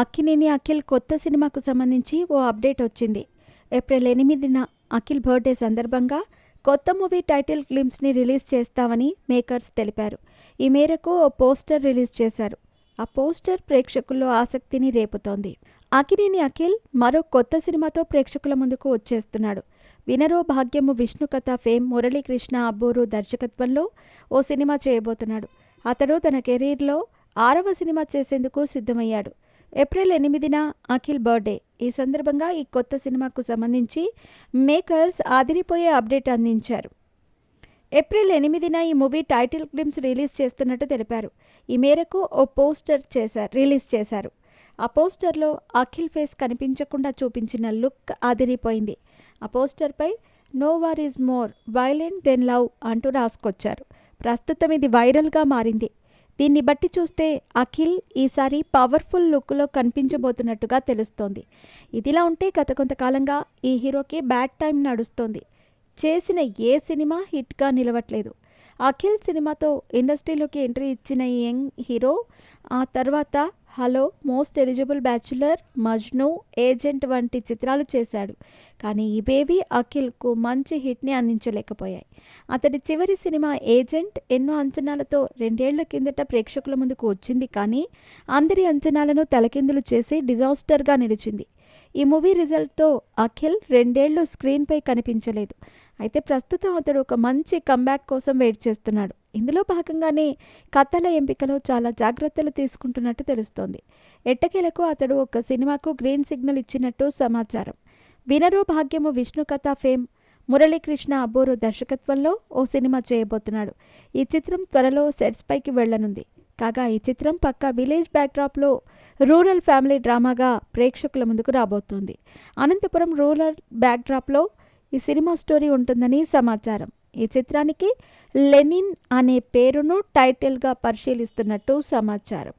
అక్కినేని అఖిల్ కొత్త సినిమాకు సంబంధించి ఓ అప్డేట్ వచ్చింది. ఏప్రిల్ 8న అఖిల్ బర్త్డే సందర్భంగా కొత్త మూవీ టైటిల్ గ్లింప్స్ని రిలీజ్ చేస్తామని మేకర్స్ తెలిపారు. ఈ మేరకు ఓ పోస్టర్ రిలీజ్ చేశారు. ఆ పోస్టర్ ప్రేక్షకుల్లో ఆసక్తిని రేపుతోంది. అక్కినేని అఖిల్ మరో కొత్త సినిమాతో ప్రేక్షకుల ముందుకు వచ్చేస్తున్నాడు. వినరో భాగ్యము విష్ణు కథ ఫేమ్ మురళీకృష్ణ అబ్బూరు దర్శకత్వంలో ఓ సినిమా చేయబోతున్నాడు. అతడు తన కెరీర్లో 6వ సినిమా చేసేందుకు సిద్ధమయ్యాడు. ఏప్రిల్ 8న అఖిల్ బర్త్డే. ఈ సందర్భంగా ఈ కొత్త సినిమాకు సంబంధించి మేకర్స్ ఆదిరిపోయే అప్డేట్ అందించారు. ఏప్రిల్ 8న ఈ మూవీ టైటిల్ గ్లింప్స్ రిలీజ్ చేస్తున్నట్టు తెలిపారు. ఈ మేరకు ఓ పోస్టర్ రిలీజ్ చేశారు. ఆ పోస్టర్లో అఖిల్ ఫేస్ కనిపించకుండా చూపించిన లుక్ ఆదిరిపోయింది. ఆ పోస్టర్పై no war is more violent than love అంటూ రాసుకొచ్చారు. ప్రస్తుతం ఇది వైరల్గా మారింది. దీన్ని బట్టి చూస్తే అఖిల్ ఈసారి పవర్ఫుల్ లుక్లో కనిపించబోతున్నట్టుగా తెలుస్తోంది. ఇదిలా ఉంటే గత కొంతకాలంగా ఈ హీరోకి బ్యాడ్ టైం నడుస్తోంది. చేసిన ఏ సినిమా హిట్గా నిలవట్లేదు. అఖిల్ సినిమాతో ఇండస్ట్రీలోకి ఎంట్రీ ఇచ్చిన ఈ యంగ్ హీరో ఆ తర్వాత hello, most eligible bachelor, Majnu, agent వంటి చిత్రాలు చేశాడు. కానీ ఇవేవి అఖిల్కు మంచి హిట్ని అందించలేకపోయాయి. అతడి చివరి సినిమా ఏజెంట్ ఎన్నో అంచనాలతో 2 ఏళ్ల కిందట ప్రేక్షకుల ముందుకు వచ్చింది. కానీ అందరి అంచనాలను తలకిందులు చేసి డిజాస్టర్గా నిలిచింది. ఈ మూవీ రిజల్ట్తో అఖిల్ 2 ఏళ్లు స్క్రీన్పై కనిపించలేదు. అయితే ప్రస్తుతం అతడు ఒక మంచి కంబ్యాక్ కోసం వెయిట్ చేస్తున్నాడు. ఇందులో భాగంగానే కథల ఎంపికలో చాలా జాగ్రత్తలు తీసుకుంటున్నట్టు తెలుస్తోంది. ఎట్టకేలకు అతడు ఒక సినిమాకు గ్రీన్ సిగ్నల్ ఇచ్చినట్టు సమాచారం. వినరో భాగ్యము విష్ణు కథ ఫేమ్ మురళీకృష్ణ అబ్బూరు దర్శకత్వంలో ఓ సినిమా చేయబోతున్నాడు. ఈ చిత్రం త్వరలో సెట్స్ పైకి వెళ్లనుంది. కాగా ఈ చిత్రం పక్కా విలేజ్ బ్యాక్డ్రాప్లో రూరల్ ఫ్యామిలీ డ్రామాగా ప్రేక్షకుల ముందుకు రాబోతోంది. అనంతపురం రూరల్ బ్యాక్డ్రాప్లో ఈ సినిమా స్టోరీ ఉంటుందని సమాచారం. ఈ చిత్రానికి లెనిన్ అనే పేరును టైటిల్గా పరిశీలిస్తున్నట్టు సమాచారం.